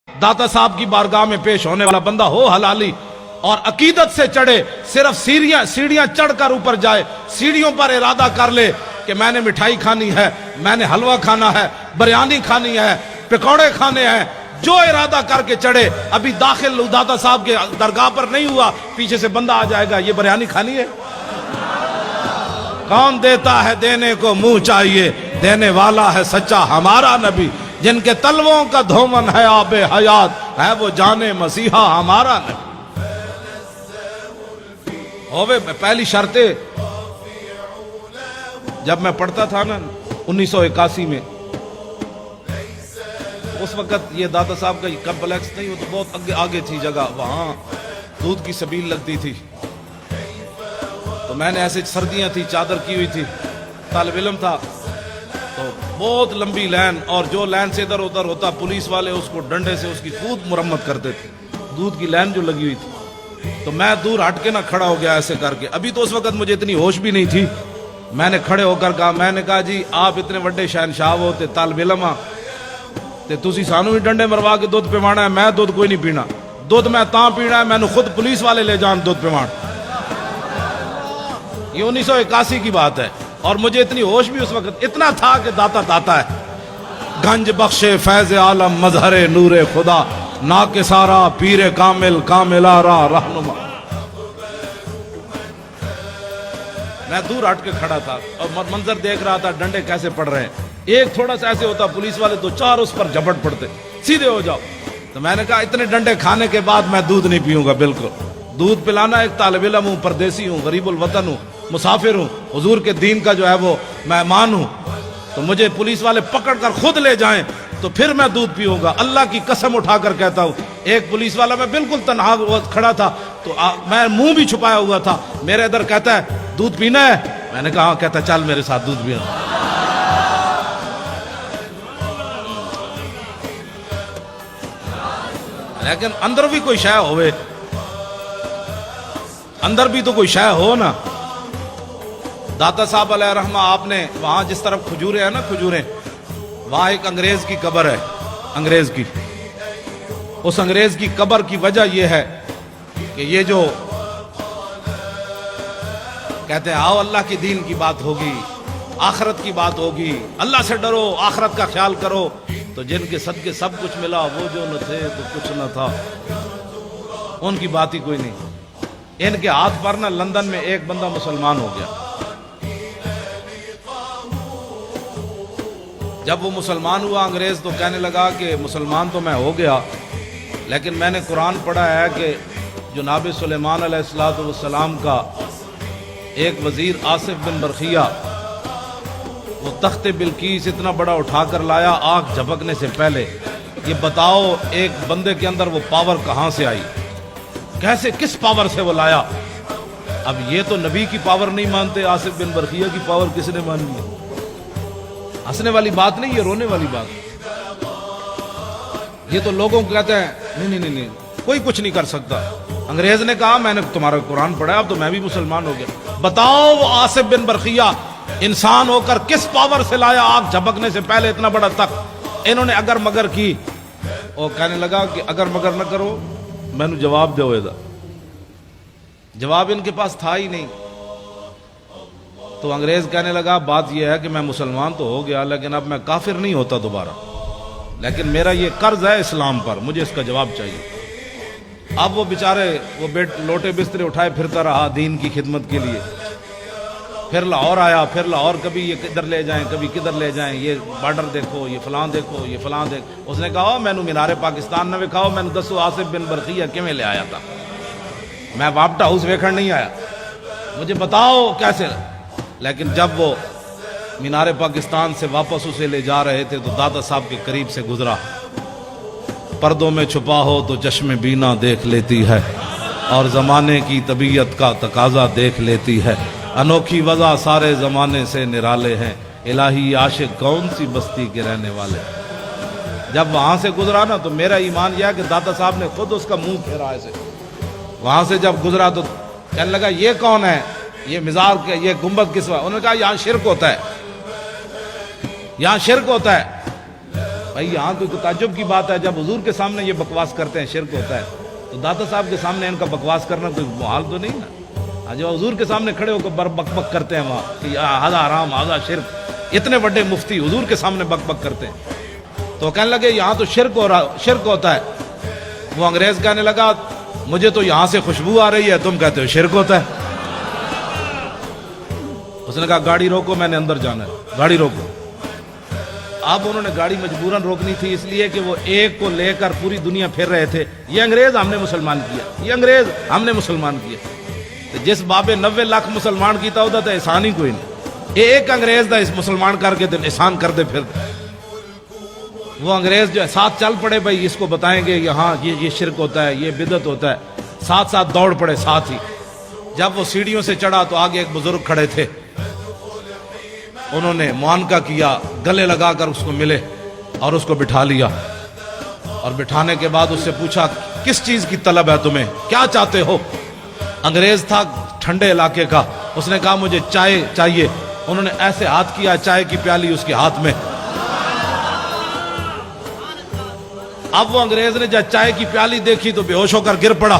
दाता साहब की बारगाह में पेश होने वाला बंदा हो हलाली और अकीदत से चढ़े, सिर्फ सीढ़ियां चढ़कर ऊपर जाए, सीढ़ियों पर इरादा कर ले कि मैंने मिठाई खानी है, मैंने हलवा खाना है, बिरयानी खानी है, पकौड़े खाने हैं, जो इरादा करके चढ़े। अभी दाखिल दाता साहब के दरगाह पर नहीं हुआ, पीछे से बंदा आ जाएगा, ये बिरयानी खानी है। कौन देता है देने को मुंह चाहिए, देने वाला है सच्चा हमारा नबी, जिनके तलवों का धोमन है आबे हयात, है वो जाने मसीहा हमारा नबी। होवे पहली शर्ते, जब मैं पढ़ता था ना 1981 में, उस वक्त ये दाता साहब का कम्प्लेक्स नहीं, वो तो बहुत आगे थी जगह, वहां दूध की सबील लगती थी। तो मैंने ऐसे, सर्दियां थी, चादर की हुई थी, तालिब इल्म था, तो बहुत लंबी लाइन, और जो लाइन से इधर उधर होता पुलिस वाले उसको डंडे से उसकी खूब मुरम्मत करते थे, दूध की लाइन जो लगी हुई थी। तो मैं दूर हट के ना खड़ा हो गया ऐसे करके। अभी तो उस वक्त मुझे इतनी होश भी नहीं थी। मैंने खड़े होकर कहा, मैंने कहा जी आप इतने बड़े शहनशाह हो ते तालिब इल्म ते तुसी सानू भी डंडे मरवा के दुध पिवाना है, मैं दुध कोई नहीं पीना, दुध मैं तां पीना है मैंने खुद पुलिस वाले ले जान दुध पिवान। ये 1981 की बात है, और मुझे इतनी होश भी उस वक्त इतना था कि दाता दाता है। गंज बख्शे फैज आलम मजहरे नूरे खुदा, ना के सारा पीरे कामिल कामिलारा रहनुमा। मैं दूर हट के खड़ा था और मंजर देख रहा था, डंडे कैसे पड़ रहे हैं। एक थोड़ा सा ऐसे होता पुलिस वाले तो चार उस पर झपट पड़ते, सीधे हो जाओ। तो मैंने कहा इतने डंडे खाने के बाद मैं दूध नहीं पीऊंगा, बिल्कुल। दूध पिलाना, एक तालिब इल्म हूं, परदेसी हूं, गरीबुल वतन हूं, मुसाफिर हूं, हुजूर के दीन का जो है वो मेहमान हूं, तो मुझे पुलिस वाले पकड़ कर खुद ले जाएं तो फिर मैं दूध पीऊंगा। अल्लाह की कसम उठाकर कहता हूं, एक पुलिस वाला, मैं बिल्कुल तन्हा खड़ा था, तो मैं मुंह भी छुपाया हुआ था, मेरे इधर कहता है दूध पीना है, मैंने कहा हाँ, कहता चल मेरे साथ दूध पीना। लेकिन अंदर भी कोई शय होवे, अंदर भी तो कोई शय हो ना। दाता साहब अलैह रहमा, आपने वहां जिस तरफ खजूरें है ना, खजूरें, वहां एक अंग्रेज की कब्र है, अंग्रेज की। उस अंग्रेज की कब्र की वजह यह है कि ये जो कहते हैं आओ अल्लाह की दीन की बात होगी, आखरत की बात होगी, अल्लाह से डरो, आखरत का ख्याल करो, तो जिनके सदके सब कुछ मिला, वो जो न थे तो कुछ न था, उनकी बात ही कोई नहीं। इनके हाथ पर ना लंदन में एक बंदा मुसलमान हो गया। जब वो मुसलमान हुआ अंग्रेज, तो कहने लगा कि मुसलमान तो मैं हो गया, लेकिन मैंने कुरान पढ़ा है कि जनाब सुलेमान अलैहिस्सलाम का एक वजीर आसिफ बिन बरखिया, वो तख्ते बिल्कीस इतना बड़ा उठाकर लाया आंख झपकने से पहले। ये बताओ एक बंदे के अंदर वो पावर कहां से आई, कैसे, किस पावर से वो लाया? अब ये तो नबी की पावर नहीं मानते, आसिफ बिन बरखिया की पावर किसने मान ली? हंसने वाली बात नहीं, ये रोने वाली बात। ये तो लोगों को कहते हैं नहीं नहीं नहीं, कोई कुछ नहीं कर सकता। अंग्रेज ने कहा मैंने तुम्हारा कुरान पढ़ा, अब तो मैं भी मुसलमान हो गया। बताओ वो आसिफ बिन बरखिया इंसान होकर किस पावर से लाया आग झपकने से पहले इतना बड़ा तख्त? इन्होंने अगर मगर की, और कहने लगा कि अगर मगर न करो, मैंने जवाब दो। जवाब इनके पास था ही नहीं। तो अंग्रेज कहने लगा बात यह है कि मैं मुसलमान तो हो गया, लेकिन अब मैं काफिर नहीं होता दोबारा, लेकिन मेरा ये कर्ज है इस्लाम पर, मुझे इसका जवाब चाहिए। अब वो बेचारे वो लोटे बिस्तरे उठाए फिरता रहा दीन की खिदमत के लिए। फिर लाहौर आया, फिर लाहौर कभी ये किधर ले जाएं, कभी किधर ले जाएं, ये बॉर्डर देखो, ये फलां देखो, ये फलां देखो। उसने कहा मैनू मीनारे पाकिस्तान ने विखाओ, मैंने दसो आसिफ बिन बरखिया किवें ले आया था, मैं वापट हाउस वेखण नहीं आया, मुझे बताओ कैसे। लेकिन जब वो मीनारे पाकिस्तान से वापस उसे ले जा रहे थे, तो दादा साहब के करीब से गुजरा। पर्दों में छुपा हो तो चश्मे बीना देख लेती है, और जमाने की तबीयत का तकाजा देख लेती है, अनोखी वजह सारे जमाने से निराले हैं, इलाही आशिक कौन सी बस्ती के रहने वाले। जब वहां से गुजरा ना, तो मेरा ईमान यह है कि दादा साहब ने खुद उसका मुंह फेरा ऐसे। वहां से जब गुजरा तो कहने लगा ये कौन है, ये मिजार के, ये गुंबद किस? उन्होंने कहा यहाँ शिरक होता है, यहाँ शिरक होता है। بھائی یہاں تو تعجب کی بات ہے، جب حضور کے سامنے یہ بکواس کرتے ہیں شرک ہوتا ہے، تو داتا صاحب کے سامنے ان کا بکواس کرنا کوئی محال تو نہیں نا۔ جب حضور کے سامنے کھڑے ہو کر بک بک کرتے ہیں وہاں کہ آدھا حرام آدھا شرک، اتنے بڑے مفتی حضور کے سامنے بک بک کرتے ہیں، تو کہنے لگے یہاں تو شرک ہوتا ہے۔ وہ انگریز کہنے لگا مجھے تو یہاں سے خوشبو آ رہی ہے، تم کہتے ہو شرک ہوتا ہے۔ اس نے کہا گاڑی روکو، میں نے اندر جانا ہے، گاڑی روکو۔ اب انہوں نے گاڑی مجبوراً روکنی تھی، اس لیے کہ وہ ایک کو لے کر پوری دنیا پھر رہے تھے، یہ انگریز ہم نے مسلمان کیا، یہ انگریز ہم نے مسلمان کیا۔ تو جس بابے 90 لاکھ مسلمان کیتا ہوتا تھا احسان ہی کوئی نہیں، ایک انگریز دا اس مسلمان کر کے احسان کر دے پھر۔ وہ انگریز جو ہے ساتھ چل پڑے، بھائی اس کو بتائیں گے یہاں یہ شرک ہوتا ہے، یہ بدعت ہوتا ہے، ساتھ ساتھ دوڑ پڑے ساتھ ہی۔ جب وہ سیڑھیوں سے چڑھا تو آگے ایک بزرگ کھڑے تھے، انہوں نے معانقہ کیا، گلے لگا کر اس کو ملے اور اس کو بٹھا لیا، اور بٹھانے کے بعد اس سے پوچھا کس چیز کی طلب ہے تمہیں، کیا چاہتے ہو؟ انگریز تھا ٹھنڈے علاقے کا، اس نے کہا مجھے چائے چاہیے۔ انہوں نے ایسے ہاتھ کیا، چائے کی پیالی اس کے ہاتھ میں۔ اب وہ انگریز نے جب چائے کی پیالی دیکھی تو بے ہوش ہو کر گر پڑا۔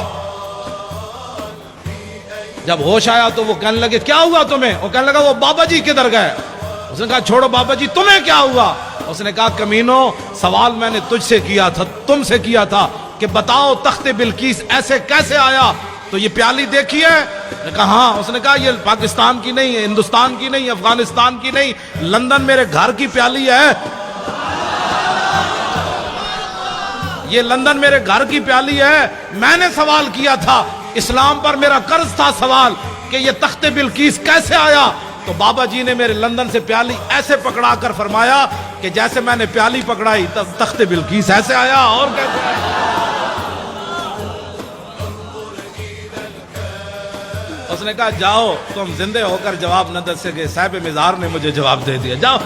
جب ہوش آیا تو وہ کہنے لگے کیا ہوا تمہیں؟ وہ کہنے لگا وہ بابا جی کدھر گئے؟ اس نے کہا چھوڑو بابا جی، تمہیں کیا ہوا؟ اس نے کہا کمینو، سوال میں نے تجھ سے کیا تھا، تم سے کیا تھا کہ بتاؤ تخت بلقیس ایسے کیسے آیا؟ تو یہ پیالی دیکھی ہے؟ نے کہا ہاں۔ اس نے کہا یہ پاکستان کی نہیں ہے، ہندوستان کی نہیں، افغانستان کی نہیں، لندن میرے گھر کی پیالی ہے، یہ لندن میرے گھر کی پیالی ہے۔ میں نے سوال کیا تھا، اسلام پر میرا قرض تھا سوال کہ یہ تخت بلقیس کیسے آیا؟ تو بابا جی نے میرے لندن سے پیالی ایسے پکڑا کر فرمایا کہ جیسے میں نے پیالی پکڑائی تب تخت بلقیس ایسے آیا، اور کیسے آیا؟ اس نے کہا جاؤ، تم زندے ہو کر جواب نہ دے سکے، صاحب مزار نے مجھے جواب دے دیا، جاؤ۔